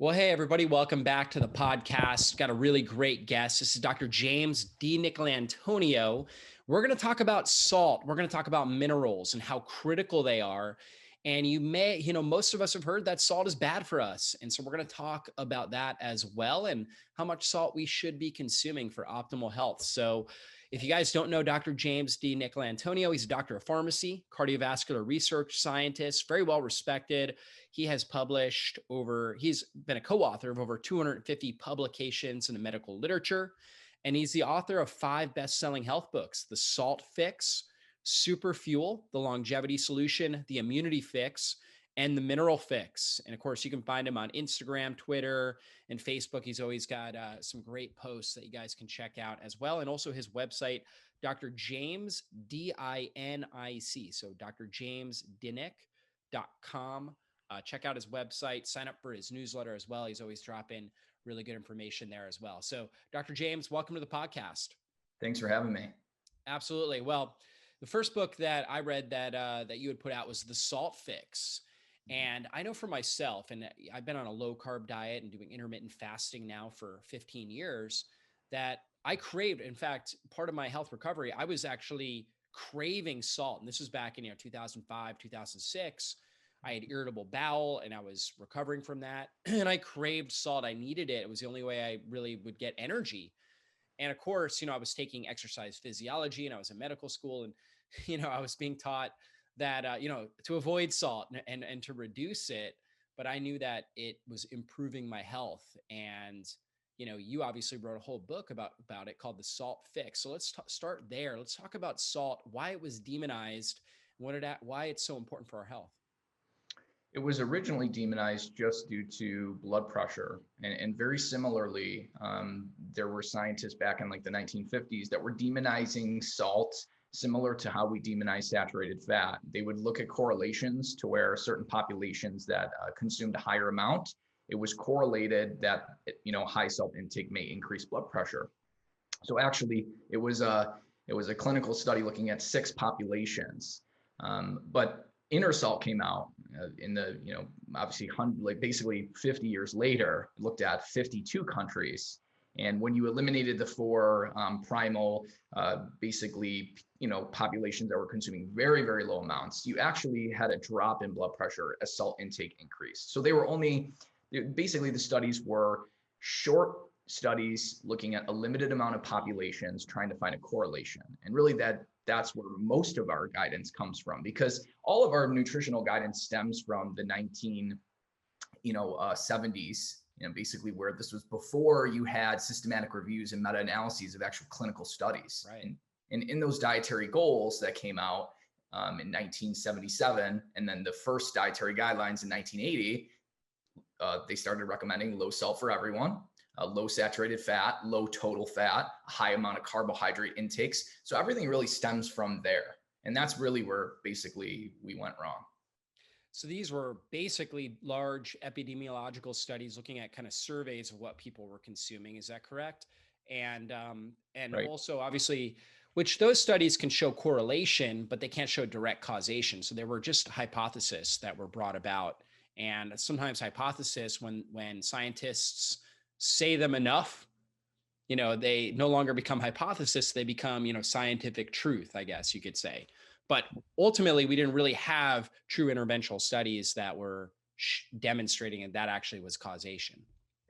Well, hey, everybody, welcome back to the podcast. Got a really great guest. This is Dr. James DiNicolantonio. We're going to talk about salt. We're going to talk about minerals and how critical they are. And most of us have heard that salt is bad for us. And so we're going to talk about that as well and how much salt we should be consuming for optimal health. So if you guys don't know Dr. James DiNicolantonio, he's a doctor of pharmacy, cardiovascular research scientist, very well respected. He's been a co-author of over 250 publications in the medical literature. And he's the author of 5 best-selling health books: The Salt Fix, Super Fuel, The Longevity Solution, The Immunity Fix, and The Mineral Fix. And of course, you can find him on Instagram, Twitter, and Facebook. He's always got some great posts that you guys can check out as well. And also his website, Dr. James, D-I-N-I-C. So drjamesdinic.com. Check out his website, sign up for his newsletter as well. He's always dropping really good information there as well. So Dr. James, welcome to the podcast. Thanks for having me. Absolutely. Well, the first book that I read that you had put out was The Salt Fix. And I know for myself, and I've been on a low carb diet and doing intermittent fasting now for 15 years, that I craved. In fact, part of my health recovery, I was actually craving salt. And this was back in 2005, 2006. I had irritable bowel and I was recovering from that. And I craved salt. I needed it. It was the only way I really would get energy. And of course, I was taking exercise physiology and I was in medical school, and, I was being taught that, to avoid salt and to reduce it. But I knew that it was improving my health. And, you obviously wrote a whole book about it called The Salt Fix. So let's start there. Let's talk about salt, why it was demonized, why it's so important for our health. It was originally demonized just due to blood pressure. And very similarly, there were scientists back in like the 1950s that were demonizing salt, similar to how we demonize saturated fat. They would look at correlations to where certain populations that consumed a higher amount, it was correlated that, high salt intake may increase blood pressure. So actually, it was a clinical study looking at 6 populations. But inner salt came out in the, obviously basically 50 years later, looked at 52 countries. And when you eliminated the 4 primal, basically, populations that were consuming very, very low amounts, you actually had a drop in blood pressure as salt intake increased. So basically the studies were short studies looking at a limited amount of populations, trying to find a correlation. And really that's where most of our guidance comes from, because all of our nutritional guidance stems from the 1970s, basically where this was before you had systematic reviews and meta-analyses of actual clinical studies. Right. And in those dietary goals that came out in 1977, and then the first dietary guidelines in 1980, they started recommending low salt for everyone, low saturated fat, low total fat, high amount of carbohydrate intakes. So everything really stems from there. And that's really where basically we went wrong. So these were basically large epidemiological studies looking at kind of surveys of what people were consuming. Is that correct? And Right. Also obviously, which those studies can show correlation, but they can't show direct causation. So there were just hypotheses that were brought about. And sometimes hypothesis, when scientists say them enough, they no longer become hypothesis, they become, scientific truth, I guess you could say. But ultimately, we didn't really have true interventional studies that were demonstrating that actually was causation.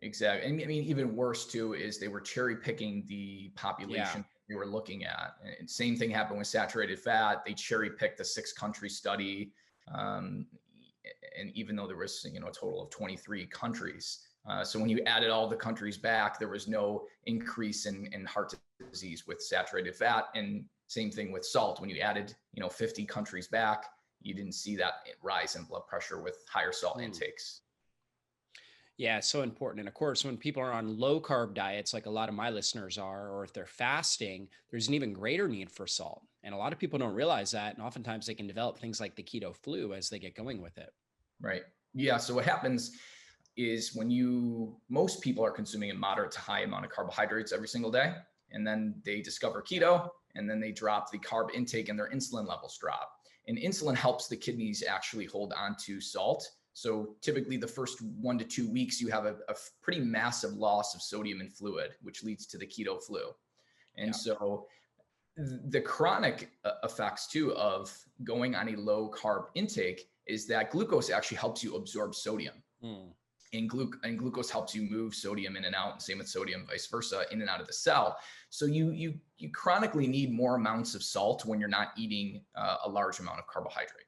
Exactly. And I mean, even worse too, is they were cherry picking the population they were looking at. And same thing happened with saturated fat. They cherry picked the 6-country study. And even though there was, a total of 23 countries. So when you added all the countries back, there was no increase in heart disease with saturated fat. And same thing with salt. When you added, 50 countries back, you didn't see that rise in blood pressure with higher salt intakes. Yeah, it's so important. And of course, when people are on low carb diets, like a lot of my listeners are, or if they're fasting, there's an even greater need for salt. And a lot of people don't realize that. And oftentimes they can develop things like the keto flu as they get going with it. Right. Yeah. So what happens is most people are consuming a moderate to high amount of carbohydrates every single day. And then they discover keto, and then they drop the carb intake and their insulin levels drop. And insulin helps the kidneys actually hold on to salt. So typically the first 1 to 2 weeks, you have a pretty massive loss of sodium and fluid, which leads to the keto flu. And so the chronic effects too of going on a low carb intake is that glucose actually helps you absorb sodium. And glucose helps you move sodium in and out, and same with sodium, vice versa, in and out of the cell. So you chronically need more amounts of salt when you're not eating a large amount of carbohydrate.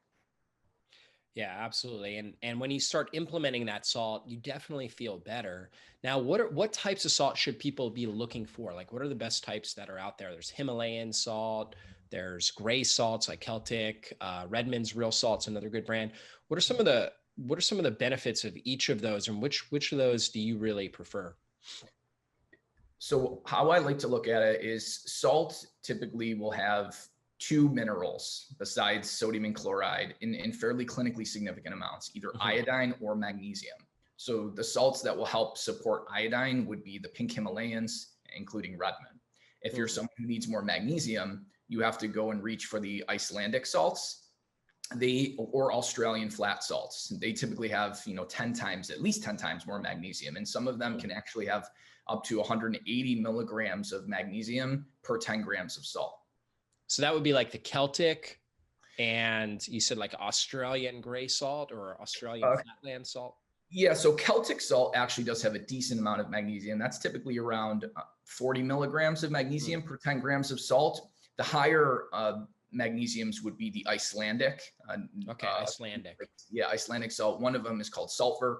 Yeah, absolutely. And when you start implementing that salt, you definitely feel better. Now, what types of salt should people be looking for? Like, what are the best types that are out there? There's Himalayan salt, there's gray salts like Celtic, Redmond's Real Salt's another good brand. What are some of the benefits of each of those, and which of those do you really prefer? So how I like to look at it is salt typically will have 2 minerals besides sodium and chloride in fairly clinically significant amounts, either iodine or magnesium. So the salts that will help support iodine would be the pink Himalayans, including Redmond. If you're someone who needs more magnesium, you have to go and reach for the Icelandic salts, or Australian flat salts. They typically have, 10 times, at least 10 times more magnesium. And some of them can actually have up to 180 milligrams of magnesium per 10 grams of salt. So that would be like the Celtic, and you said like Australian gray salt or Australian flatland salt? Yeah, so Celtic salt actually does have a decent amount of magnesium. That's typically around 40 milligrams of magnesium per 10 grams of salt. The higher magnesiums would be the Icelandic. Icelandic. Yeah, Icelandic salt. One of them is called Saltwerk.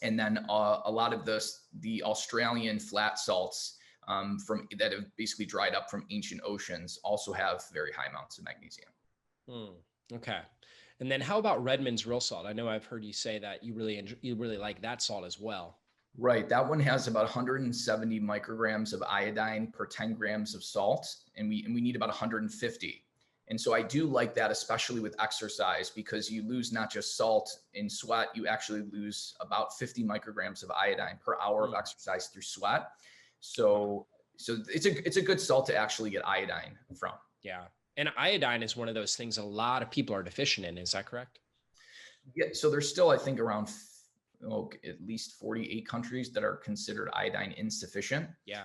And then a lot of the Australian flat salts that have basically dried up from ancient oceans also have very high amounts of magnesium. Okay. And then how about Redmond's Real Salt? I know I've heard you say that you really like that salt as well. Right. That one has about 170 micrograms of iodine per 10 grams of salt. And we need about 150. And so I do like that, especially with exercise, because you lose not just salt in sweat, you actually lose about 50 micrograms of iodine per hour of exercise through sweat. So it's a good salt to actually get iodine from. Yeah. And iodine is one of those things a lot of people are deficient in. Is that correct? Yeah. So there's still, I think, around at least 48 countries that are considered iodine insufficient. Yeah.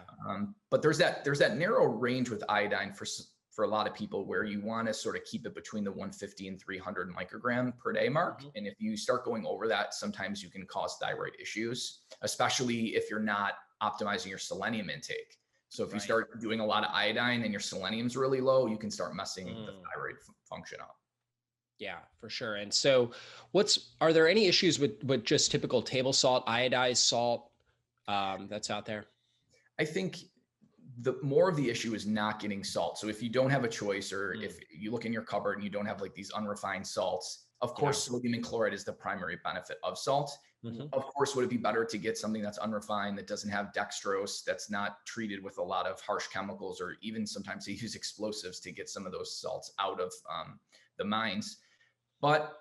But there's that narrow range with iodine for a lot of people where you want to sort of keep it between the 150 and 300 microgram per day mark. And if you start going over that, sometimes you can cause thyroid issues, especially if you're not optimizing your selenium intake. So if you start doing a lot of iodine and your selenium's really low, you can start messing the thyroid function up. Yeah, for sure. And so are there any issues with just typical table salt, iodized salt that's out there? I think the more of the issue is not getting salt. So if you don't have a choice, or if you look in your cupboard and you don't have like these unrefined salts, of course, sodium and chloride is the primary benefit of salt. Of course, would it be better to get something that's unrefined, that doesn't have dextrose, that's not treated with a lot of harsh chemicals, or even sometimes they use explosives to get some of those salts out of the mines. But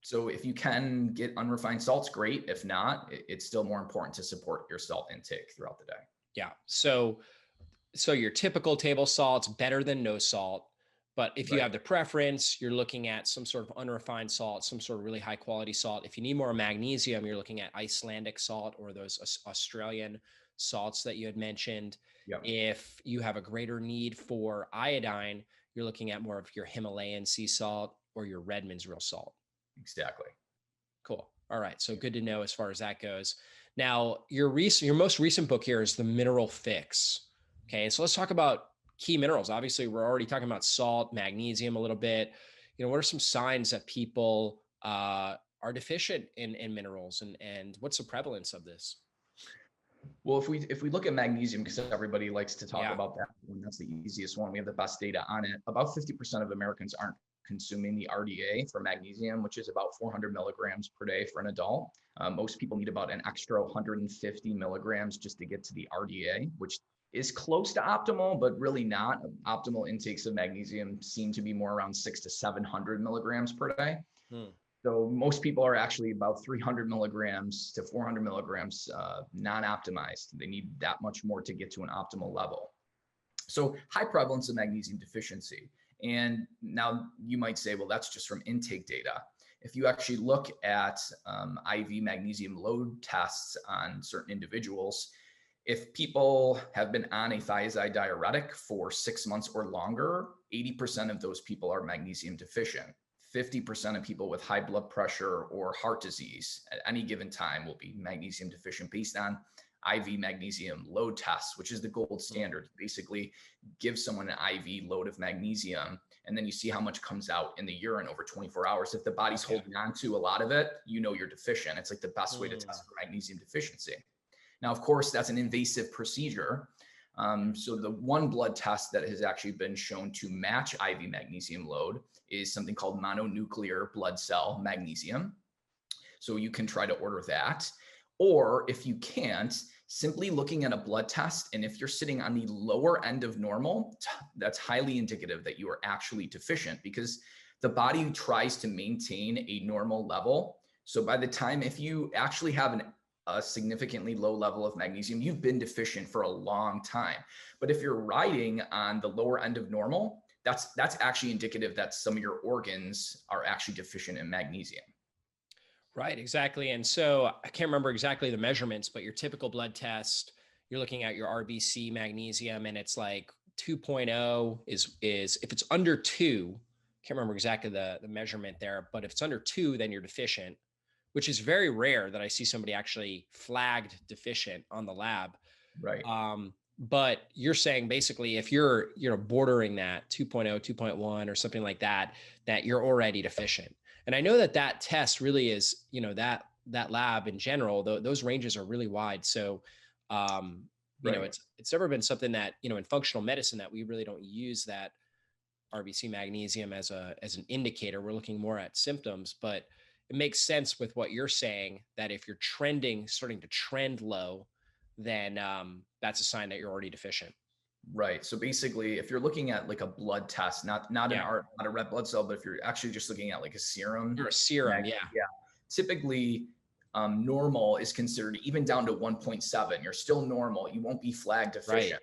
so if you can get unrefined salts, great. If not, it's still more important to support your salt intake throughout the day. Yeah. So your typical table salt's better than no salt. But if you have the preference, you're looking at some sort of unrefined salt, some sort of really high quality salt. If you need more magnesium, you're looking at Icelandic salt or those Australian salts that you had mentioned. Yep. If you have a greater need for iodine, you're looking at more of your Himalayan sea salt or your Redmond's Real Salt. Exactly. Cool. All right. So good to know as far as that goes. Now, your most recent book here is The Mineral Fix. Okay. So let's talk about key minerals. Obviously, we're already talking about salt, magnesium a little bit. What are some signs that people are deficient in minerals, and what's the prevalence of this? Well, if we look at magnesium, because everybody likes to talk about that, and that's the easiest one, we have the best data on it. About 50% of Americans aren't consuming the RDA for magnesium, which is about 400 milligrams per day for an adult. Most people need about an extra 150 milligrams just to get to the RDA, which is close to optimal, but really not. Optimal intakes of magnesium seem to be more around 600 to 700 milligrams per day. So most people are actually about 300 milligrams to 400 milligrams non-optimized. They need that much more to get to an optimal level. So high prevalence of magnesium deficiency. And now you might say, well, that's just from intake data. If you actually look at IV magnesium load tests on certain individuals, if people have been on a thiazide diuretic for 6 months or longer, 80% of those people are magnesium deficient. 50% of people with high blood pressure or heart disease at any given time will be magnesium deficient based on IV magnesium load tests, which is the gold standard. Basically, give someone an IV load of magnesium, and then you see how much comes out in the urine over 24 hours. If the body's holding on to a lot of it, you know you're deficient. It's like the best way to test for magnesium deficiency. Now, of course, that's an invasive procedure. So the one blood test that has actually been shown to match IV magnesium load is something called mononuclear blood cell magnesium. So you can try to order that. Or if you can't, simply looking at a blood test, and if you're sitting on the lower end of normal, that's highly indicative that you are actually deficient, because the body tries to maintain a normal level. So by the time, if you actually have a significantly low level of magnesium, you've been deficient for a long time. But if you're riding on the lower end of normal, that's actually indicative that some of your organs are actually deficient in magnesium. Right, exactly. And so I can't remember exactly the measurements, but your typical blood test, you're looking at your RBC magnesium, and it's like 2.0 is if it's under 2, can't remember exactly the measurement there, but if it's under 2, then you're deficient, which is very rare that I see somebody actually flagged deficient on the lab. Right. But you're saying basically if you're bordering that 2.0, 2.1 or something like that, that you're already deficient. And I know that test really is, that lab in general, those ranges are really wide. So, it's never been something that, in functional medicine that we really don't use that RBC magnesium as an indicator. We're looking more at symptoms, but it makes sense with what you're saying that if you're starting to trend low, then that's a sign that you're already deficient. Right. So basically, if you're looking at like a blood test, not a red blood cell, but if you're actually just looking at like a serum, or a serum, typically normal is considered even down to 1.7. You're still normal. You won't be flagged deficient. Right.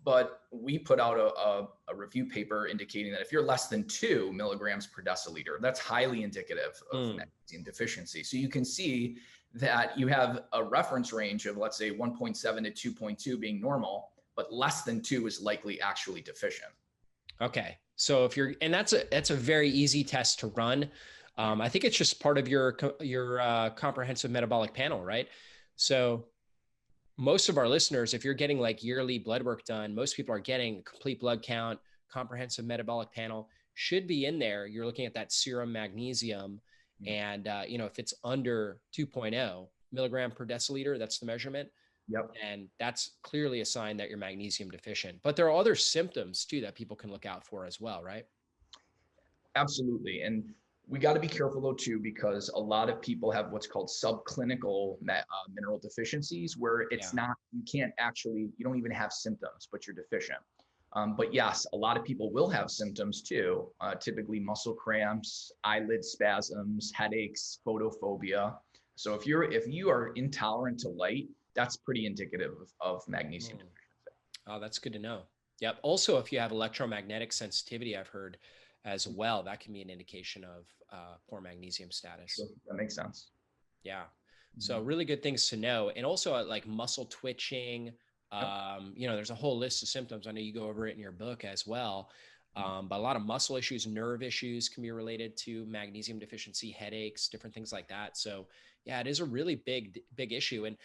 But we put out a review paper indicating that if you're less than 2 milligrams per deciliter, that's highly indicative of magnesium deficiency. So you can see that you have a reference range of, let's say, 1.7 to 2.2 being normal, but less than 2 is likely actually deficient. Okay. So and that's a very easy test to run. I think it's just part of your comprehensive metabolic panel, right? So most of our listeners, if you're getting like yearly blood work done, most people are getting complete blood count, comprehensive metabolic panel should be in there. You're looking at that serum magnesium, and if it's under 2.0 milligram per deciliter, that's the measurement. Yep. And that's clearly a sign that you're magnesium deficient. But there are other symptoms too that people can look out for as well, right? Absolutely. And we got to be careful though too, because a lot of people have what's called subclinical mineral deficiencies, where it's not, you don't even have symptoms, but you're deficient. But yes, a lot of people will have symptoms too, typically muscle cramps, eyelid spasms, headaches, photophobia. So if you are intolerant to light, that's pretty indicative of magnesium deficiency. Oh, that's good to know. Yep. Also, if you have electromagnetic sensitivity, I've heard as well, that can be an indication of poor magnesium status. Sure. That makes sense. Yeah. So really good things to know. And also like muscle twitching, there's a whole list of symptoms. I know you go over it in your book as well. But a lot of muscle issues, nerve issues can be related to magnesium deficiency, headaches, different things like that. So yeah, it is a really big issue. And,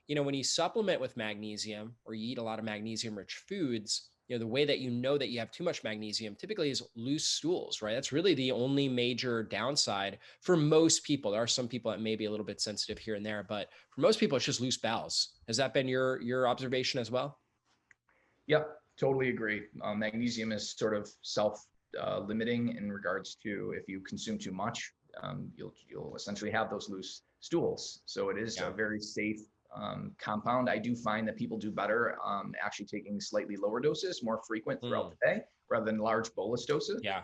when you supplement with magnesium or you eat a lot of magnesium rich foods, the way that that you have too much magnesium typically is loose stools, right? That's really the only major downside for most people. There are some people that may be a little bit sensitive here and there, but for most people, it's just loose bowels. Has that been your observation as well? Yep, totally agree. Magnesium is sort of self-limiting in regards to if you consume too much, you'll essentially have those loose stools. So it is a very safe compound. I do find that people do better actually taking slightly lower doses, more frequent throughout the day, rather than large bolus doses. Yeah.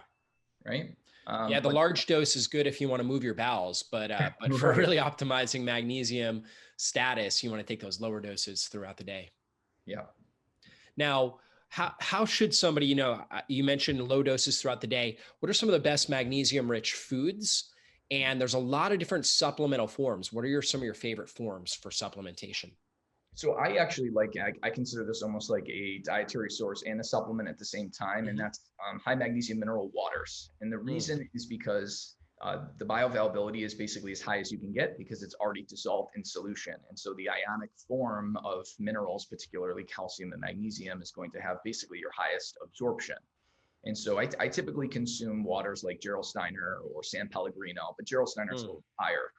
Right. The large dose is good if you want to move your bowels, but for really optimizing magnesium status, you want to take those lower doses throughout the day. Yeah. Now, how should somebody, you mentioned low doses throughout the day. What are some of the best magnesium rich foods? And there's a lot of different supplemental forms. What are some of your favorite forms for supplementation? So I actually I consider this almost like a dietary source and a supplement at the same time, and Mm-hmm. that's high magnesium mineral waters. And the reason is because the bioavailability is basically as high as you can get because it's already dissolved in solution. And so the ionic form of minerals, particularly calcium and magnesium, is going to have basically your highest absorption. And so I typically consume waters like Gerolsteiner or San Pellegrino, but Gerolsteiner is a little higher.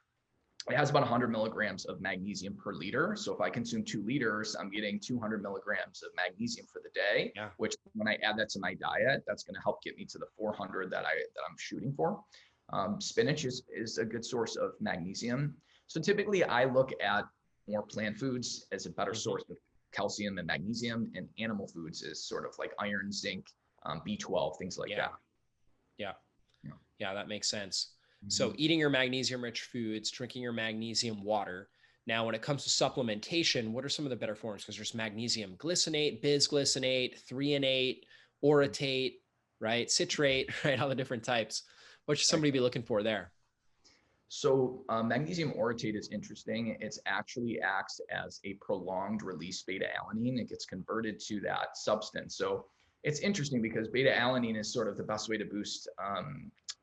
It has about 100 milligrams of magnesium per liter. So if I consume 2 liters, I'm getting 200 milligrams of magnesium for the day, Yeah. which when I add that to my diet, that's going to help get me to the 400 that I'm shooting for. Spinach is a good source of magnesium. So typically I look at more plant foods as a better source of calcium and magnesium, and animal foods is sort of like iron, zinc, B12, things like that. Yeah. Yeah. Yeah, that makes sense. So Mhm. eating your magnesium rich foods, drinking your magnesium water. Now, when it comes to supplementation, what are some of the better forms? Because there's magnesium glycinate, bisglycinate, threonate, orotate, right? Citrate, right? All the different types. What should somebody be looking for there? So magnesium orotate is interesting. It actually acts as a prolonged release beta alanine. It gets converted to that substance. So it's interesting because beta alanine is sort of the best way to boost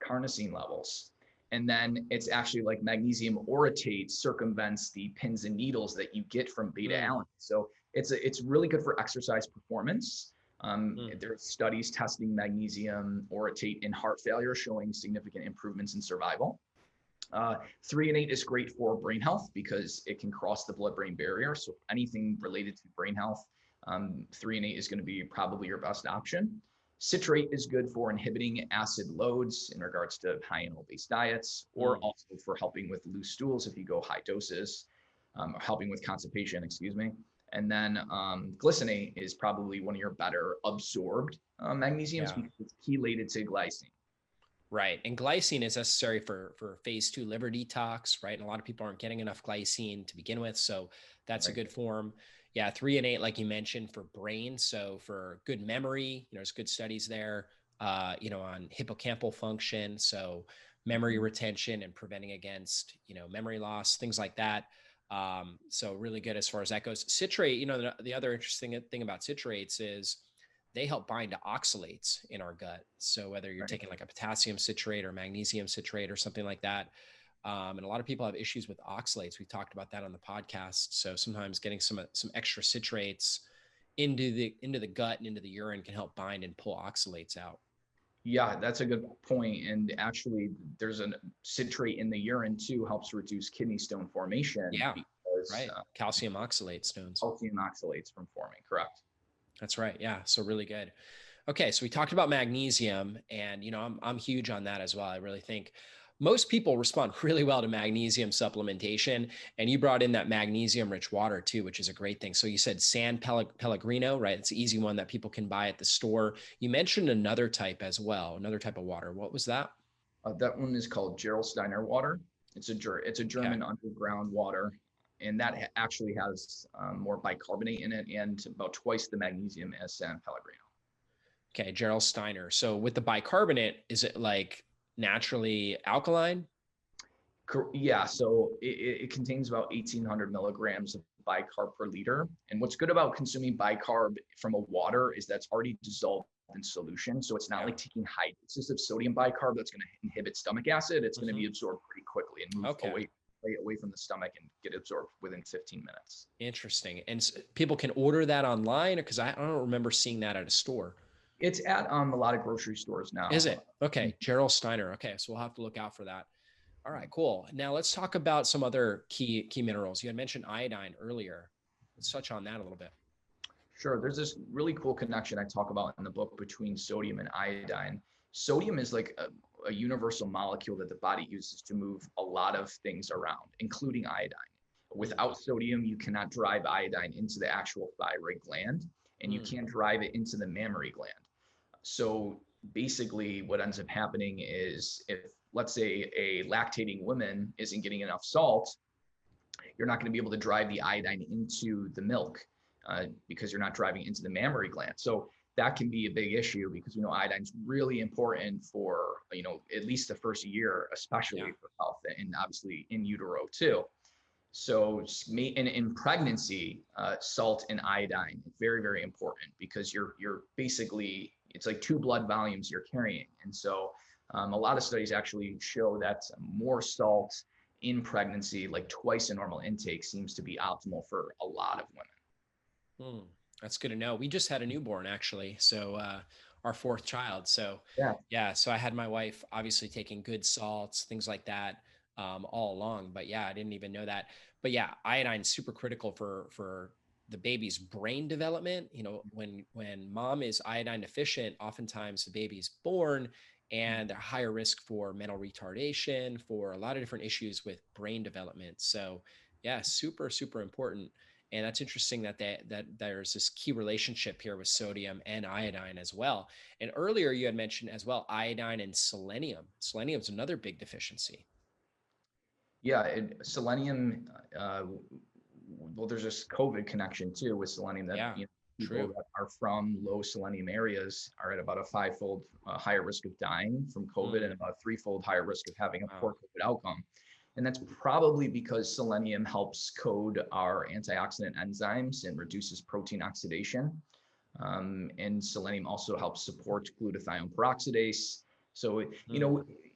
carnosine levels. And then it's actually like magnesium orotate circumvents the pins and needles that you get from beta alanine. So it's really good for exercise performance. There's studies testing magnesium orotate in heart failure showing significant improvements in survival. Threonate is great for brain health because it can cross the blood-brain barrier. So anything related to brain health, threonate is going to be probably your best option. Citrate is good for inhibiting acid loads in regards to high animal-based diets, or also for helping with loose stools if you go high doses, helping with constipation, excuse me. And then glycinate is probably one of your better absorbed magnesiums because it's chelated to glycine. Right. And glycine is necessary for phase 2 liver detox, right? And a lot of people aren't getting enough glycine to begin with. So that's a good form. Yeah. Threonate, like you mentioned, for brain. So for good memory, there's good studies there, on hippocampal function. So memory retention and preventing against, memory loss, things like that. So really good as far as that goes. Citrate, the other interesting thing about citrates is they help bind to oxalates in our gut. So whether you're taking like a potassium citrate or magnesium citrate or something like that, and a lot of people have issues with oxalates. We talked about that on the podcast. So sometimes getting some extra citrates into the gut and into the urine can help bind and pull oxalates out. Yeah, that's a good point. And actually, there's a citrate in the urine too, helps reduce kidney stone formation. Yeah, because, right. Calcium oxalate stones. Calcium oxalates from forming, correct. That's right. Yeah. So really good. Okay. So we talked about magnesium and, I'm huge on that as well. I really think most people respond really well to magnesium supplementation, and you brought in that magnesium rich water too, which is a great thing. So you said San Pellegrino, right? It's an easy one that people can buy at the store. You mentioned another type as well, another type of water. What was that? That one is called Gerolsteiner water. It's a German underground water, and that actually has more bicarbonate in it and about twice the magnesium as San Pellegrino. Okay, Gerolsteiner. So with the bicarbonate, is it like naturally alkaline? Yeah, so it contains about 1,800 milligrams of bicarb per liter. And what's good about consuming bicarb from a water is that's already dissolved in solution. So it's not like taking high doses of sodium bicarb that's going to inhibit stomach acid. It's going to be absorbed pretty quickly and move away from the stomach and get absorbed within 15 minutes. Interesting. And people can order that online, because I don't remember seeing that at a store. It's at a lot of grocery stores now. Is it? Okay. Gerolsteiner. Okay. So we'll have to look out for that. All right, cool. Now let's talk about some other key minerals. You had mentioned iodine earlier. Let's touch on that a little bit. Sure. There's this really cool connection I talk about in the book between sodium and iodine. Sodium is like a universal molecule that the body uses to move a lot of things around, including iodine. Without sodium, you cannot drive iodine into the actual thyroid gland, and you can't drive it into the mammary gland. So basically what ends up happening is if, let's say, a lactating woman isn't getting enough salt, you're not going to be able to drive the iodine into the milk because you're not driving into the mammary gland. So that can be a big issue because we know iodine's really important for, at least the first year, Yeah. especially for health, and obviously in utero too. So in pregnancy, salt and iodine, very, very important because you're basically, it's like 2 blood volumes you're carrying. And so a lot of studies actually show that more salt in pregnancy, like twice a normal intake, seems to be optimal for a lot of women. That's good to know. We just had a newborn actually. So, our 4th child. So Yeah. yeah, so I had my wife obviously taking good salts, things like that, all along. But yeah, I didn't even know that. But yeah, iodine is super critical for the baby's brain development. When mom is iodine deficient, oftentimes the baby's born and they're higher risk for mental retardation, for a lot of different issues with brain development. So yeah, super, super important. And that's interesting that there's this key relationship here with sodium and iodine as well. And earlier you had mentioned as well iodine and selenium. Selenium is another big deficiency. Yeah, selenium. Well, there's this COVID connection too with selenium that Yeah, people true. that are from low selenium areas are at about a 5-fold higher risk of dying from COVID and about a 3-fold higher risk of having a poor Wow. COVID outcome. And that's probably because selenium helps code our antioxidant enzymes and reduces protein oxidation. And selenium also helps support glutathione peroxidase. So,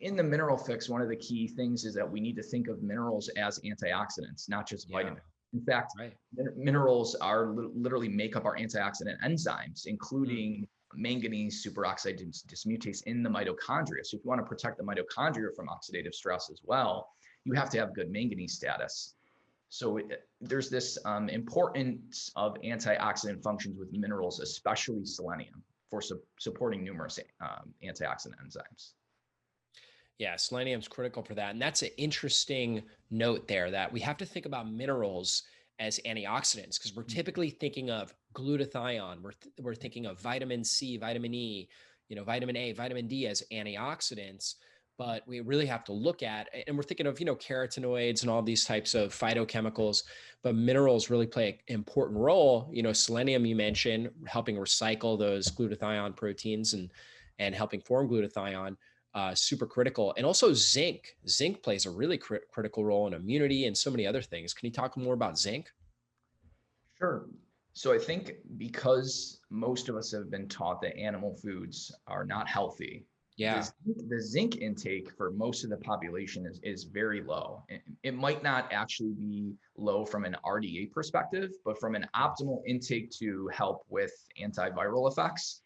in the mineral fix, one of the key things is that we need to think of minerals as antioxidants, not just Yeah, vitamins. In fact, right. minerals are literally make up our antioxidant enzymes, Mm, including manganese superoxide dismutase in the mitochondria. So if you want to protect the mitochondria from oxidative stress as well, you have to have good manganese status. So there's this importance of antioxidant functions with minerals, especially selenium, for supporting numerous antioxidant enzymes. yeah, selenium is critical for that. And that's an interesting note there that we have to think about minerals as antioxidants because we're typically thinking of glutathione, we're thinking of vitamin C, vitamin E, vitamin A, vitamin D as antioxidants. But we really have to look at, and we're thinking of, carotenoids and all these types of phytochemicals, but minerals really play an important role. Selenium, you mentioned, helping recycle those glutathione proteins and helping form glutathione, super critical. And also zinc. Zinc plays a really critical role in immunity and so many other things. Can you talk more about zinc? Sure. So I think because most of us have been taught that animal foods are not healthy, Yeah. the zinc intake for most of the population is very low. It might not actually be low from an RDA perspective, but from an optimal intake to help with antiviral effects,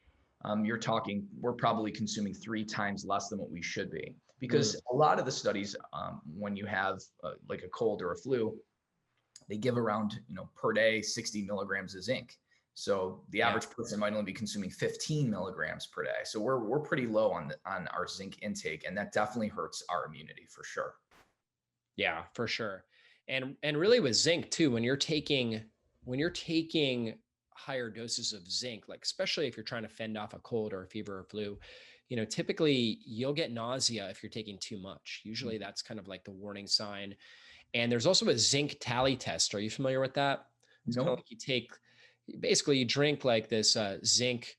we're probably consuming 3 times less than what we should be. Mm, Because a lot of the studies, when you have like a cold or a flu, they give around, per day, 60 milligrams of zinc. So the yeah. average person might only be consuming 15 milligrams per day. So we're pretty low on our zinc intake, and that definitely hurts our immunity for sure. Yeah, for sure. And really with zinc too, when you're taking higher doses of zinc, like especially if you're trying to fend off a cold or a fever or flu, typically you'll get nausea if you're taking too much. Usually that's kind of like the warning sign. And there's also a zinc tally test. Are you familiar with that? It's kind of Nope. like basically you drink like this zinc,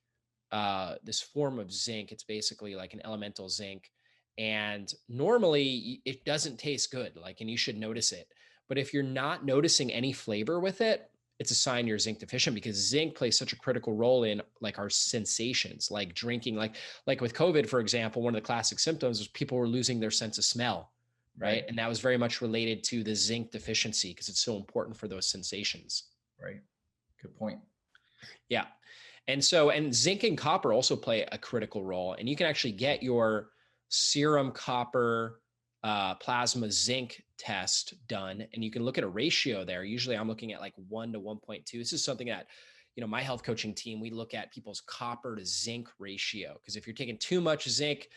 this form of zinc. It's basically like an elemental zinc. And normally it doesn't taste good, and you should notice it. But if you're not noticing any flavor with it, it's a sign you're zinc deficient because zinc plays such a critical role in like our sensations, like drinking, like with COVID, for example, one of the classic symptoms was people were losing their sense of smell, right? Right. And that was very much related to the zinc deficiency because it's so important for those sensations. Right. Good point. Yeah. And zinc and copper also play a critical role. And you can actually get your serum copper plasma zinc test done. And you can look at a ratio there. Usually I'm looking at like 1 to 1.2. This is something that, my health coaching team, we look at people's copper to zinc ratio. Because if you're taking too much zinc,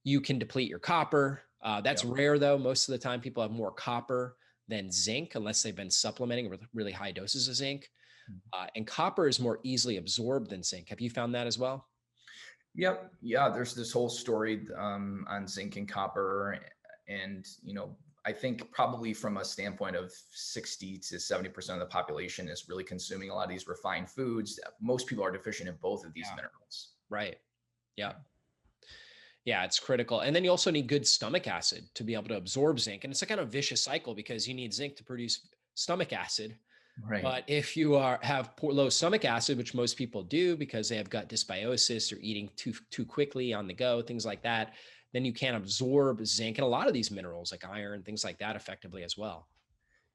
you can deplete your copper. That's Yeah. rare though. Most of the time people have more copper than zinc unless they've been supplementing with really high doses of zinc. And copper is more easily absorbed than zinc. Have you found that as well? Yep. Yeah. There's this whole story on zinc and copper, and I think probably from a standpoint of 60 to 70% of the population is really consuming a lot of these refined foods. Most people are deficient in both of these Yeah. minerals. Right. Yeah. Yeah, it's critical. And then you also need good stomach acid to be able to absorb zinc. And it's a kind of vicious cycle because you need zinc to produce stomach acid. Right. But if you have low stomach acid, which most people do because they have gut dysbiosis or eating too quickly on the go, things like that, then you can't absorb zinc and a lot of these minerals like iron, things like that effectively as well.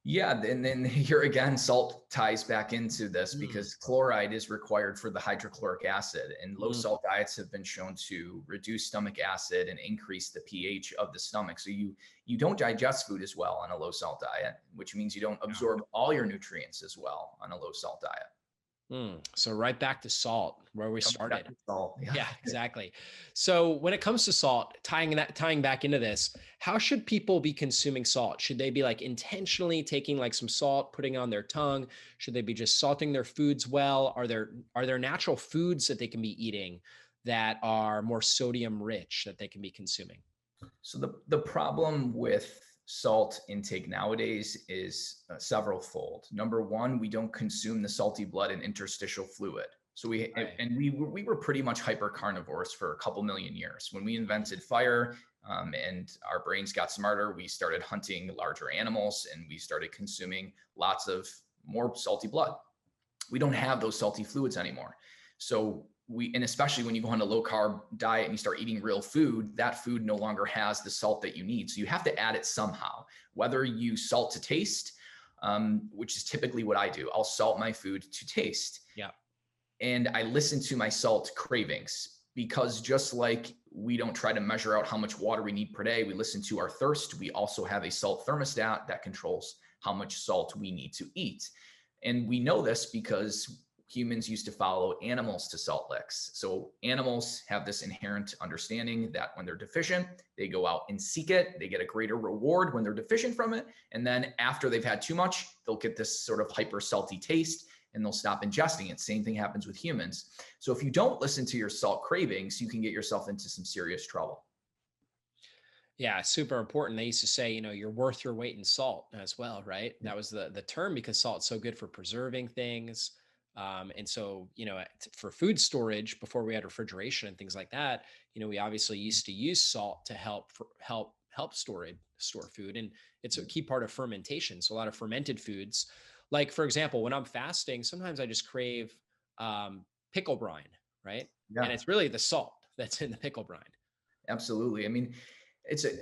Yeah, and then here again, salt ties back into this Mm, because chloride is required for the hydrochloric acid, and low mm, salt diets have been shown to reduce stomach acid and increase the pH of the stomach. So you don't digest food as well on a low salt diet, which means you don't yeah. absorb all your nutrients as well on a low salt diet. So right back to salt where we Comes back started. to salt. Yeah. Yeah, exactly. So when it comes to salt, tying back into this, how should people be consuming salt? Should they be like intentionally taking like some salt, putting on their tongue? Should they be just salting their foods well? Are there natural foods that they can be eating that are more sodium rich that they can be consuming? So the problem with salt intake nowadays is several fold. Number one, we don't consume the salty blood and interstitial fluid. So Right. we were pretty much hyper carnivores for a couple million years. When we invented fire, and our brains got smarter, we started hunting larger animals and we started consuming lots of more salty blood. We don't have those salty fluids anymore. So and especially when you go on a low carb diet and you start eating real food, that food no longer has the salt that you need. So you have to add it somehow, whether you salt to taste, which is typically what I do. I'll salt my food to taste. Yeah. And I listen to my salt cravings because just like we don't try to measure out how much water we need per day, we listen to our thirst. We also have a salt thermostat that controls how much salt we need to eat. And we know this because humans used to follow animals to salt licks. So animals have this inherent understanding that when they're deficient, they go out and seek it. They get a greater reward when they're deficient from it. And then after they've had too much, they'll get this sort of hyper salty taste and they'll stop ingesting it. Same thing happens with humans. So if you don't listen to your salt cravings, you can get yourself into some serious trouble. Yeah, super important. They used to say, you're worth your weight in salt as well, right? That was the term because salt's so good for preserving things. And so, for food storage before we had refrigeration and things like that, we obviously used to use salt to help store food. And it's a key part of fermentation. So a lot of fermented foods, like for example, when I'm fasting, sometimes I just crave pickle brine, right? And Yeah, it's really the salt that's in the pickle brine. absolutely. I mean,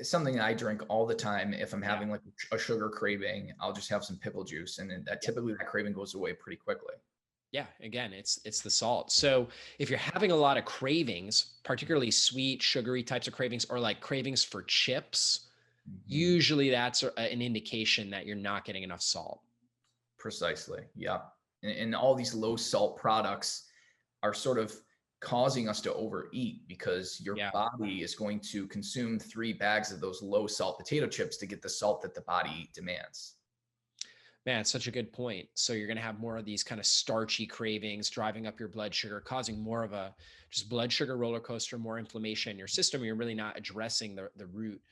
something that I drink all the time. If I'm Yeah. having like a sugar craving, I'll just have some pickle juice, and then typically that craving goes away pretty quickly. Yeah, again, it's the salt. So if you're having a lot of cravings, particularly sweet, sugary types of cravings, or like cravings for chips, Mhm. usually that's an indication that you're not getting enough salt. Precisely. Yeah. And all these low salt products are sort of causing us to overeat because your Yeah, body is going to consume 3 bags of those low salt potato chips to get the salt that the body demands. man, it's such a good point. So you're going to have more of these kind of starchy cravings, driving up your blood sugar, causing more of a just blood sugar roller coaster, more inflammation in your system. You're really not addressing the root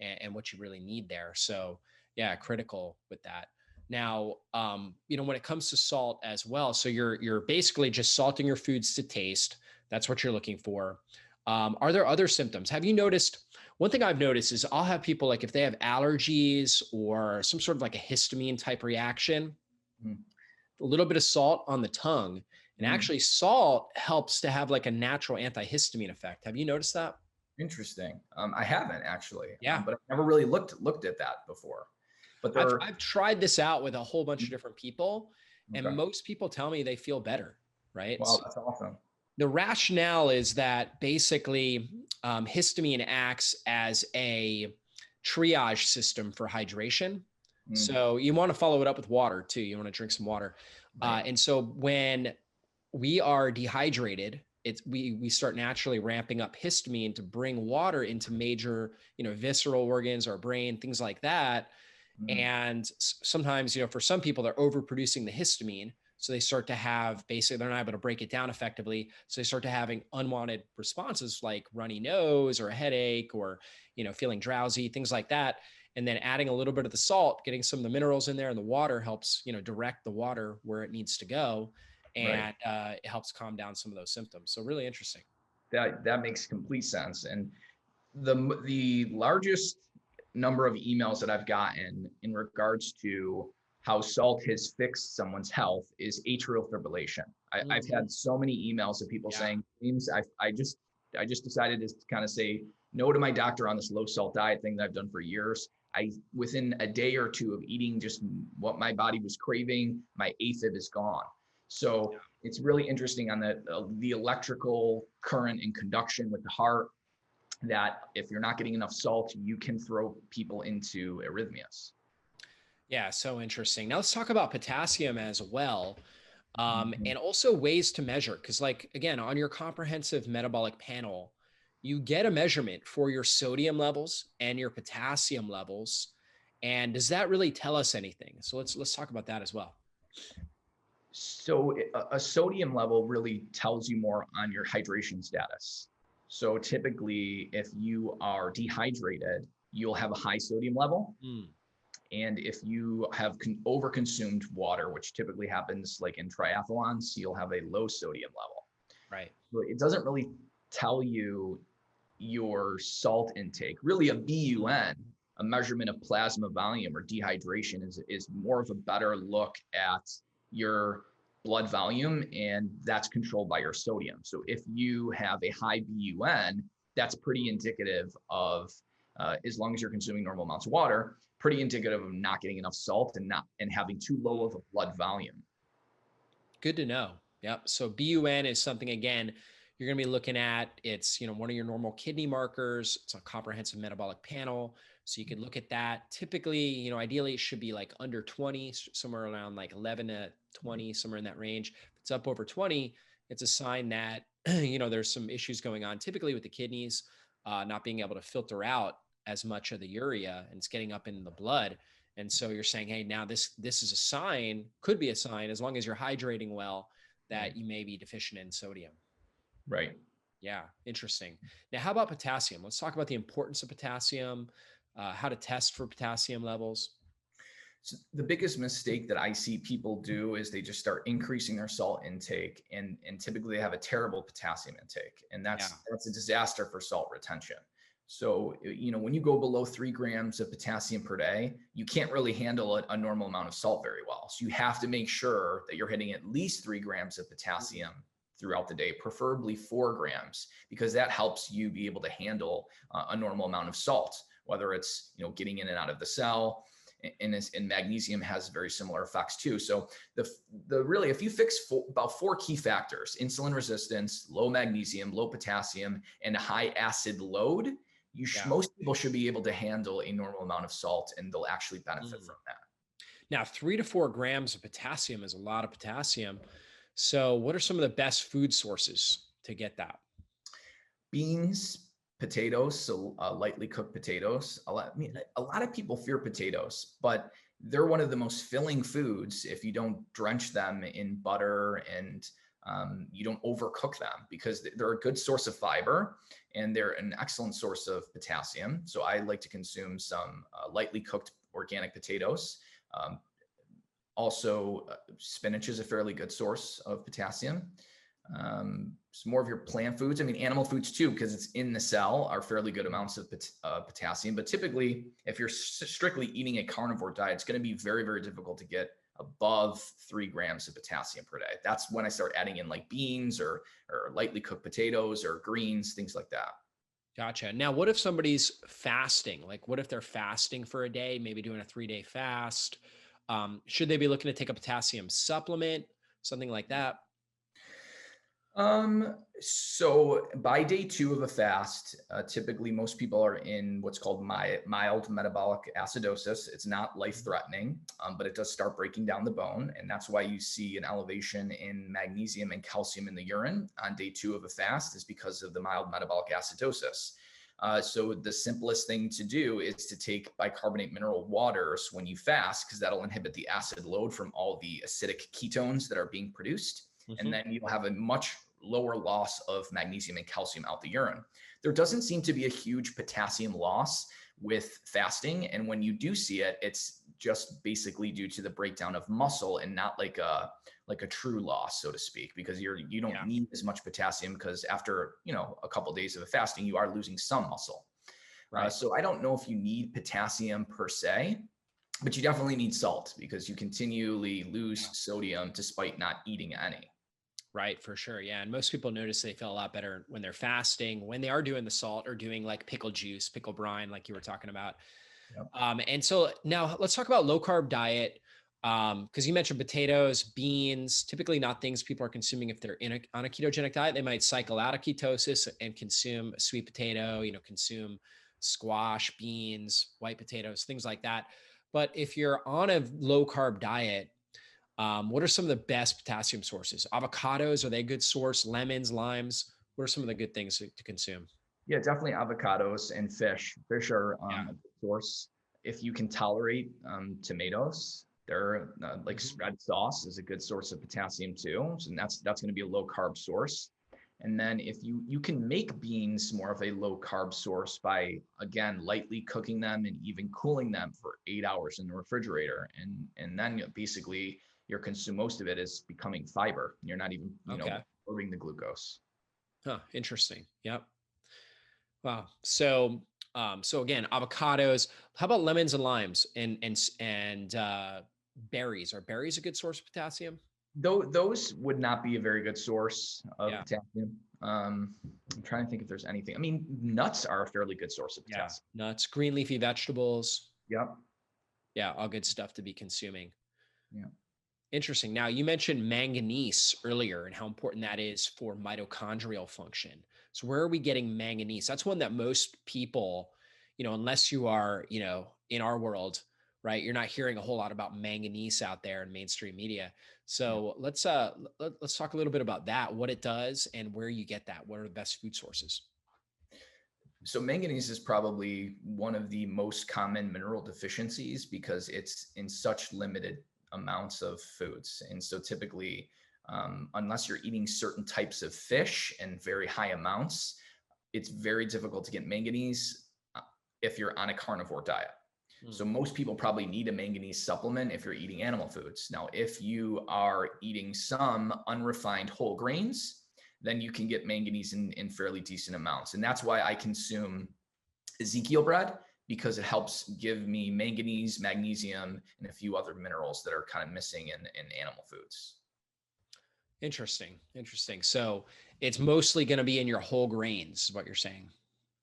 and what you really need there. So yeah, critical with that. Now, when it comes to salt as well, so you're basically just salting your foods to taste. That's what you're looking for. Are there other symptoms? Have you noticed? One thing I've noticed is I'll have people like if they have allergies or some sort of like a histamine type reaction, Mm, a little bit of salt on the tongue. And mm. actually, salt helps to have like a natural antihistamine effect. Have you noticed that? Interesting. I haven't actually, Yeah. but I've never really looked at that before. But I've, there are I've tried this out with a whole bunch of different people, and okay. most people tell me they feel better, right? Wow, So that's awesome. the rationale is that basically histamine acts as a triage system for hydration. Mm, So you want to follow it up with water too. You want to drink some water. right. And so when we are dehydrated, we start naturally ramping up histamine to bring water into major, visceral organs, our brain, things like that. Mm, And sometimes, for some people, they're overproducing the histamine. So they start to have, basically, they're not able to break it down effectively. So they start to having unwanted responses like runny nose or a headache or, feeling drowsy, things like that. And then adding a little bit of the salt, getting some of the minerals in there, and the water helps, direct the water where it needs to go. Right. And it helps calm down some of those symptoms. So really interesting. That makes complete sense. And the largest number of emails that I've gotten in regards to how salt has fixed someone's health is atrial fibrillation. I've Mhm. had so many emails of people Yeah. saying, James, I just decided to kind of say no to my doctor on this low salt diet thing that I've done for years. Within a day or two of eating just what my body was craving, my AFib is gone. So it's really interesting on the electrical current and conduction with the heart, that if you're not getting enough salt, you can throw people into arrhythmias. Yeah, so interesting. Now let's talk about potassium as well, Mhm. and also ways to measure. Because, like, again, on your comprehensive metabolic panel, you get a measurement for your sodium levels and your potassium levels. And does that really tell us anything? So let's talk about that as well. So a sodium level really tells you more on your hydration status. So typically, if you are dehydrated, you'll have a high sodium level. Mm, And if you have overconsumed water, which typically happens like in triathlons, you'll have a low sodium level. right. So it doesn't really tell you your salt intake. Really, a BUN, a measurement of plasma volume or dehydration, is more of a better look at your blood volume, and that's controlled by your sodium. So if you have a high BUN, that's pretty indicative of, as long as you're consuming normal amounts of water, pretty indicative of not getting enough salt and having too low of a blood volume. Good to know. Yep. So BUN is something, again, you're going to be looking at. It's, one of your normal kidney markers. It's a comprehensive metabolic panel. So you can look at that. Typically, ideally it should be like under 20, somewhere around like 11 to 20, somewhere in that range. If it's up over 20, it's a sign that, there's some issues going on, typically with the kidneys, not being able to filter out as much of the urea, and it's getting up in the blood. And so you're saying, hey, now this is a sign, could be a sign, as long as you're hydrating well, Right. that you may be deficient in sodium. Right. Yeah, interesting. Now, how about potassium? Let's talk about the importance of potassium, how to test for potassium levels. So the biggest mistake that I see people do is they just start increasing their salt intake, and typically they have a terrible potassium intake, and Yeah. that's a disaster for salt retention. So when you go below 3 grams of potassium per day, you can't really handle a normal amount of salt very well. So you have to make sure that you're hitting at least 3 grams of potassium throughout the day, preferably 4 grams, because that helps you be able to handle a normal amount of salt, whether it's getting in and out of the cell. And magnesium has very similar effects too. So really, if you fix about 4 key factors: insulin resistance, low magnesium, low potassium, and a high acid load, Yeah. most people should be able to handle a normal amount of salt, and they'll actually benefit Mm. from that. Now, 3 to 4 grams of potassium is a lot of potassium. So, what are some of the best food sources to get that? Beans, potatoes, so lightly cooked potatoes. A lot of people fear potatoes, but they're one of the most filling foods if you don't drench them in butter, and you don't overcook them, because they're a good source of fiber and they're an excellent source of potassium. So I like to consume some lightly cooked organic potatoes. Um, Also, spinach is a fairly good source of potassium. Some more of your plant foods. I mean, animal foods too, because it's in the cell, are fairly good amounts of potassium. But typically, if you're strictly eating a carnivore diet, it's going to be very, very difficult to get above 3 grams of potassium per day. That's when I start adding in like beans or lightly cooked potatoes or greens, things like that. Gotcha. Now, what if somebody's fasting? Like, what if they're fasting for a day, maybe doing a 3-day fast? Should they be looking to take a potassium supplement, something like that? So by day 2 of a fast, typically most people are in what's called mild metabolic acidosis. It's not life-threatening, but it does start breaking down the bone, and that's why you see an elevation in magnesium and calcium in the urine on day 2 of a fast, is because of the mild metabolic acidosis. So the simplest thing to do is to take bicarbonate mineral waters when you fast, because that'll inhibit the acid load from all the acidic ketones that are being produced. And then you'll have a much lower loss of magnesium and calcium out the urine. There doesn't seem to be a huge potassium loss with fasting. And when you do see it, it's just basically due to the breakdown of muscle and not like a true loss, so to speak, because you don't need as much potassium, because after, a couple of days of fasting, you are losing some muscle. Right. So I don't know if you need potassium per se, but you definitely need salt, because you continually lose sodium despite not eating any. Right, for sure. Yeah. And most people notice they feel a lot better when they're fasting, when they are doing the salt or doing like pickle juice, pickle brine, like you were talking about. Yep. And so now let's talk about low carb diet. Because you mentioned potatoes, beans, typically not things people are consuming if they're on a ketogenic diet. They might cycle out of ketosis and consume a sweet potato, consume squash, beans, white potatoes, things like that. But if you're on a low carb diet, what are some of the best potassium sources? Avocados, are they a good source? Lemons, limes, what are some of the good things to consume? Yeah, definitely avocados and fish. Fish are a good source. If you can tolerate tomatoes, they're like red sauce is a good source of potassium too. So that's going to be a low carb source. And then if you can make beans more of a low carb source by, again, lightly cooking them and even cooling them for 8 hours in the refrigerator. And then basically most of it is becoming fiber. You're not even, absorbing the glucose. Huh, interesting. Yep. Wow. So again, avocados. How about lemons and limes and berries? Are berries a good source of potassium? Those would not be a very good source of potassium. I'm trying to think if there's anything. I mean, nuts are a fairly good source of potassium. Nuts, green leafy vegetables. Yep. Yeah, all good stuff to be consuming. Yeah. Interesting. Now, you mentioned manganese earlier and how important that is for mitochondrial function. So where are we getting manganese? That's one that most people, unless you are, in our world, right? You're not hearing a whole lot about manganese out there in mainstream media. So let's talk a little bit about that, what it does and where you get that. What are the best food sources? So manganese is probably one of the most common mineral deficiencies because it's in such limited amounts of foods. And so typically, unless you're eating certain types of fish in very high amounts, it's very difficult to get manganese if you're on a carnivore diet. So most people probably need a manganese supplement if you're eating animal foods. Now, if you are eating some unrefined whole grains, then you can get manganese in fairly decent amounts. And that's why I consume Ezekiel bread, because it helps give me manganese, magnesium, and a few other minerals that are kind of missing in animal foods. Interesting. So it's mostly going to be in your whole grains, is what you're saying.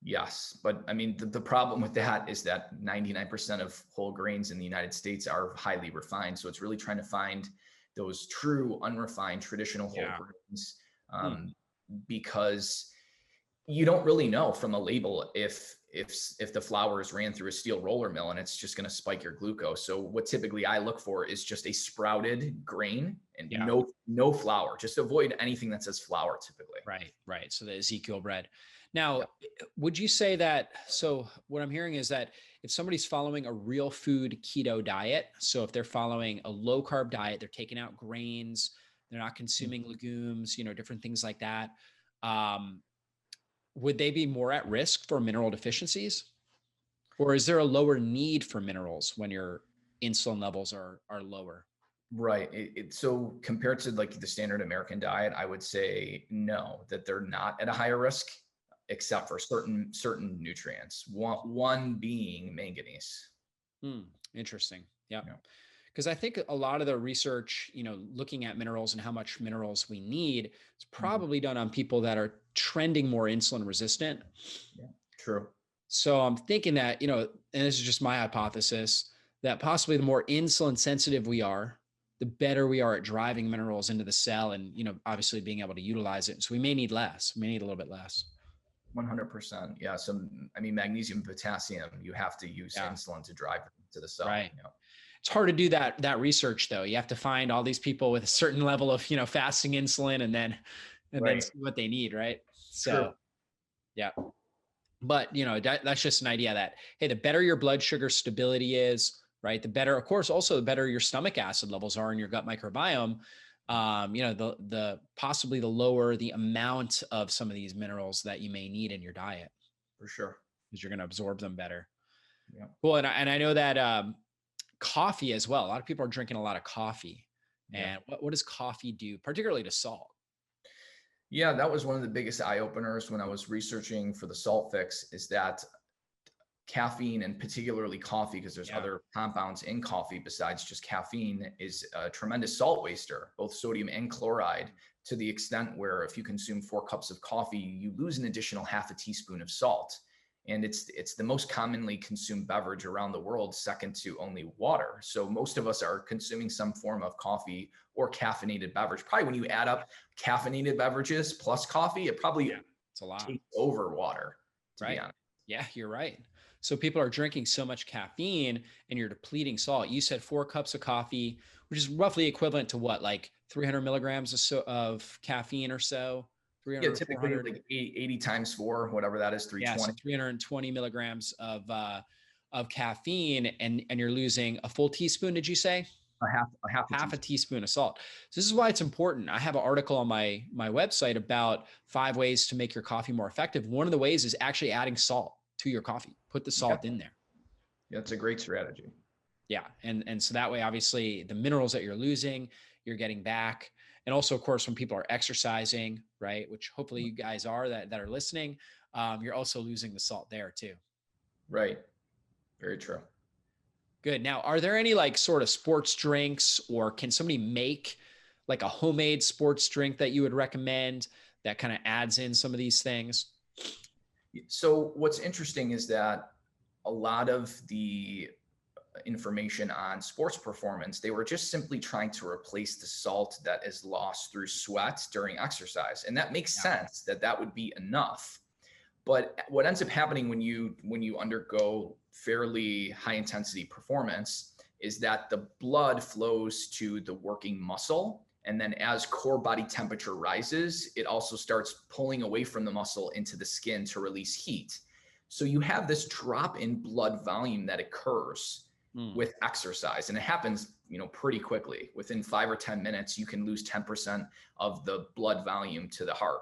Yes. But I mean, the problem with that is that 99% of whole grains in the United States are highly refined. So it's really trying to find those true unrefined traditional whole grains, because you don't really know from a label if the flour is ran through a steel roller mill and it's just going to spike your glucose. So what typically I look for is just a sprouted grain and no flour. Just avoid anything that says flour typically. Right. So the Ezekiel bread. Now, would you say that, so what I'm hearing is that if somebody's following a real food keto diet, so if they're following a low carb diet, they're taking out grains, they're not consuming legumes, different things like that, would they be more at risk for mineral deficiencies? Or is there a lower need for minerals when your insulin levels are lower? Right. So compared to like the standard American diet, I would say no, that they're not at a higher risk, except for certain nutrients. One being manganese. Interesting. Yeah. Because I think a lot of the research, looking at minerals and how much minerals we need, is probably done on people that are trending more insulin resistant. Yeah, true. So I'm thinking that, and this is just my hypothesis, that possibly the more insulin sensitive we are, the better we are at driving minerals into the cell and, obviously being able to utilize it. So we may need less. We may need a little bit less. 100%. Yeah. So, I mean, magnesium, potassium, you have to use insulin to drive to the cell. Right. It's hard to do that research though. You have to find all these people with a certain level of, fasting insulin and then see what they need. Right. So, True. yeah. But, that's just an idea that, hey, the better your blood sugar stability is, right? The better, of course, also the better your stomach acid levels are in your gut microbiome. The possibly the lower the amount of some of these minerals that you may need in your diet, For sure. because you're going to absorb them better. Yeah. Cool. And I know that coffee as well. A lot of people are drinking a lot of coffee. Yeah. And what does coffee do, particularly to salt? Yeah, that was one of the biggest eye openers when I was researching for the salt fix, is that caffeine, and particularly coffee, because there's other compounds in coffee besides just caffeine, is a tremendous salt waster, both sodium and chloride, to the extent where if you consume 4 cups of coffee, you lose an additional half a teaspoon of salt. And it's the most commonly consumed beverage around the world, second to only water. So most of us are consuming some form of coffee or caffeinated beverage. Probably when you add up caffeinated beverages plus coffee, it probably It's a lot. takes over water, to be Right. honest. Yeah, you're right. So people are drinking so much caffeine and you're depleting salt. You said 4 cups of coffee, which is roughly equivalent to what, like 300 milligrams of caffeine or so? 300 Yeah, or typically 400? like 80 times 4, whatever that is, Yeah, so 320. 320 milligrams of caffeine, and you're losing a full teaspoon, did you say? A half a Half a teaspoon. teaspoon of salt. So this is why it's important. I have an article on my website about 5 ways to make your coffee more effective. One of the ways is actually adding salt to your coffee. Put the Yeah, salt in there. that's a great strategy. Yeah. And so that way, obviously, the minerals that you're losing, you're getting back. And also, of course, when people are exercising, right, which hopefully you guys are that are listening, you're also losing the salt there too. Right. Very true. Good. Now, are there any like sort of sports drinks, or can somebody make like a homemade sports drink that you would recommend that kind of adds in some of these things? So what's interesting is that a lot of the information on sports performance, they were just simply trying to replace the salt that is lost through sweat during exercise. And that makes sense that that would be enough. But what ends up happening when you undergo fairly high intensity performance is that the blood flows to the working muscle. And then as core body temperature rises, it also starts pulling away from the muscle into the skin to release heat. So you have this drop in blood volume that occurs with exercise, and it happens, pretty quickly. Within 5 or 10 minutes, you can lose 10% of the blood volume to the heart.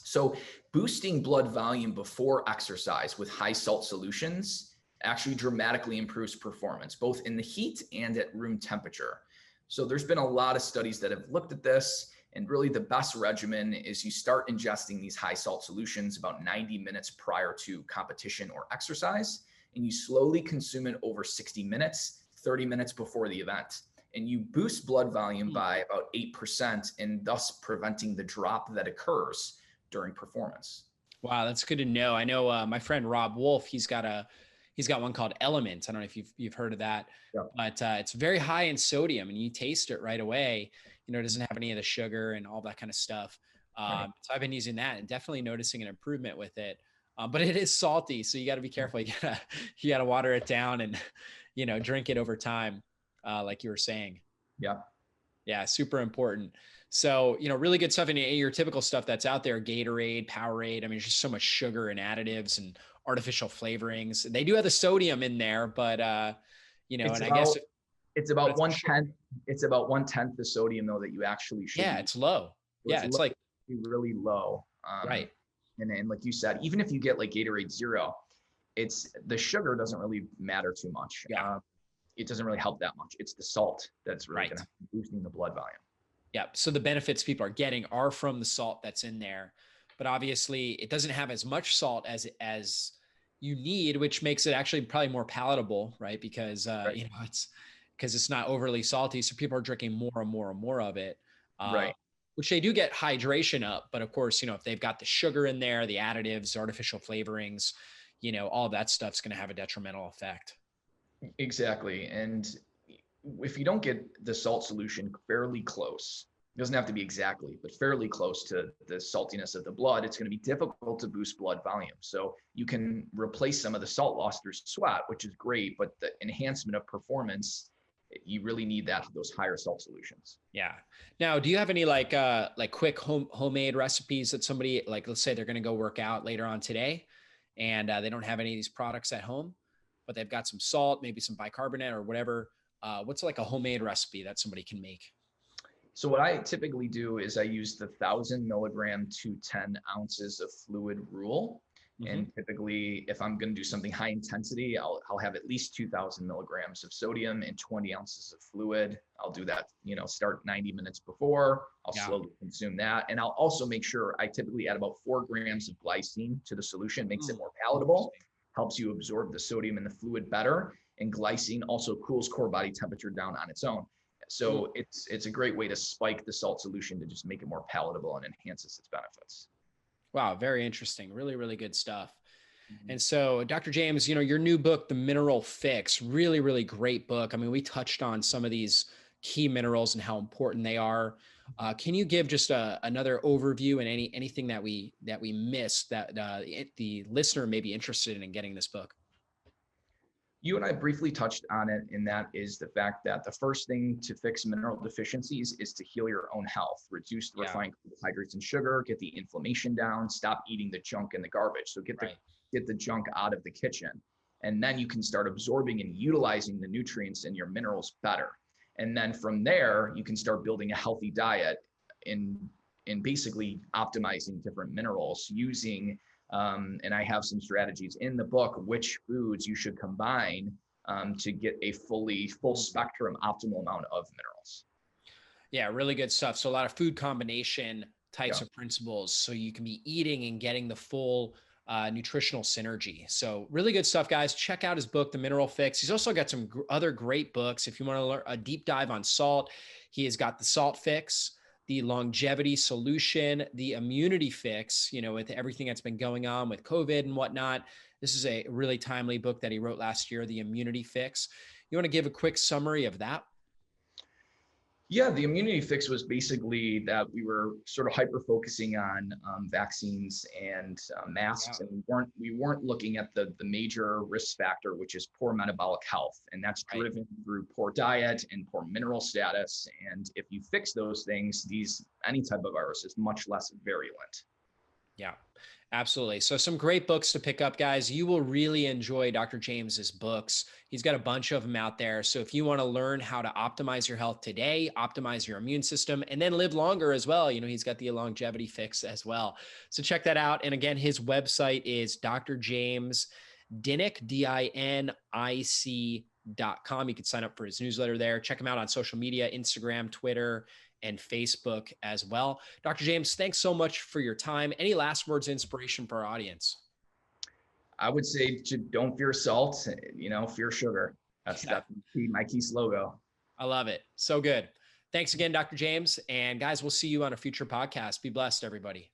So boosting blood volume before exercise with high salt solutions actually dramatically improves performance, both in the heat and at room temperature. So there's been a lot of studies that have looked at this, and really the best regimen is you start ingesting these high salt solutions about 90 minutes prior to competition or exercise, and you slowly consume it over 60 minutes, 30 minutes before the event. And you boost blood volume by about 8%, and thus preventing the drop that occurs during performance. Wow, that's good to know. I know my friend Rob Wolf, he's got one called Element. I don't know if you've heard of that, but it's very high in sodium, and you taste it right away. It doesn't have any of the sugar and all that kind of stuff. So I've been using that and definitely noticing an improvement with it. But it is salty, so you got to be careful. You gotta water it down and drink it over time, like you were saying. Yeah, super important. So, really good stuff in your typical stuff that's out there, Gatorade, Powerade. I mean, there's just so much sugar and additives and artificial flavorings. They do have the sodium in there, but, I guess it's about 1/10. It's about 1/10 the sodium though that you actually should. Yeah, it's low. Yeah, it's like really low. Right. And like you said, even if you get like Gatorade Zero, it's the sugar doesn't really matter too much. Yeah. It doesn't really help that much. It's the salt that's really going to be boosting the blood volume. Yeah. So the benefits people are getting are from the salt that's in there, but obviously it doesn't have as much salt as you need, which makes it actually probably more palatable, right? Because it's not overly salty. So people are drinking more and more and more of it. Which they do get hydration up. But of course, if they've got the sugar in there, the additives, artificial flavorings, all that stuff's going to have a detrimental effect. Exactly. And if you don't get the salt solution fairly close, it doesn't have to be exactly, but fairly close to the saltiness of the blood, it's going to be difficult to boost blood volume. So you can replace some of the salt loss through sweat, which is great, but the enhancement of performance, you really need those higher salt solutions. Yeah. Now, do you have any like quick homemade recipes that somebody, like, let's say they're going to go work out later on today and they don't have any of these products at home, but they've got some salt, maybe some bicarbonate or whatever. What's like a homemade recipe that somebody can make? So what I typically do is I use the 1,000 milligram to 10 ounces of fluid rule. Mm-hmm. And typically, if I'm going to do something high intensity, I'll have at least 2,000 milligrams of sodium and 20 ounces of fluid. I'll do that, start 90 minutes before. I'll slowly consume that. And I'll also make sure I typically add about 4 grams of glycine to the solution, makes it more palatable, helps you absorb the sodium in the fluid better. And glycine also cools core body temperature down on its own. So it's a great way to spike the salt solution to just make it more palatable and enhances its benefits. Wow, very interesting. Really, really good stuff. Mm-hmm. And so, Dr. James, your new book, The Mineral Fix, really, really great book. I mean, we touched on some of these key minerals and how important they are. Can you give just another overview and anything that we missed that the listener may be interested in getting this book? You and I briefly touched on it, and that is the fact that the first thing to fix mineral deficiencies is to heal your own health, reduce the refined carbohydrates and sugar, get the inflammation down, stop eating the junk and the garbage. So get the junk out of the kitchen. And then you can start absorbing and utilizing the nutrients and your minerals better. And then from there, you can start building a healthy diet in basically optimizing different minerals using and I have some strategies in the book, which foods you should combine to get a full spectrum, optimal amount of minerals. Yeah, really good stuff. So a lot of food combination types of principles, so you can be eating and getting the full nutritional synergy. So really good stuff, guys. Check out his book, The Mineral Fix. He's also got some other great books. If you want to learn a deep dive on salt, he has got The Salt Fix, the longevity solution, the immunity fix, with everything that's been going on with COVID and whatnot. This is a really timely book that he wrote last year, the immunity fix. You want to give a quick summary of that? Yeah, the immunity fix was basically that we were sort of hyper focusing on vaccines and masks, and we weren't looking at the major risk factor, which is poor metabolic health, and that's driven through poor diet and poor mineral status. And if you fix those things, any type of virus is much less virulent. Yeah, absolutely. So some great books to pick up, guys. You will really enjoy Dr. James's books. He's got a bunch of them out there. So if you want to learn how to optimize your health today, optimize your immune system, and then live longer as well, he's got the longevity fix as well. So check that out. And again, his website is Dr. James DiNic, DINIC.com. You can sign up for his newsletter there. Check him out on social media, Instagram, Twitter, and Facebook as well. Dr. James, thanks so much for your time. Any last words of inspiration for our audience? I would say don't fear salt, fear sugar. That's my key slogan. I love it. So good. Thanks again, Dr. James. And guys, we'll see you on a future podcast. Be blessed, everybody.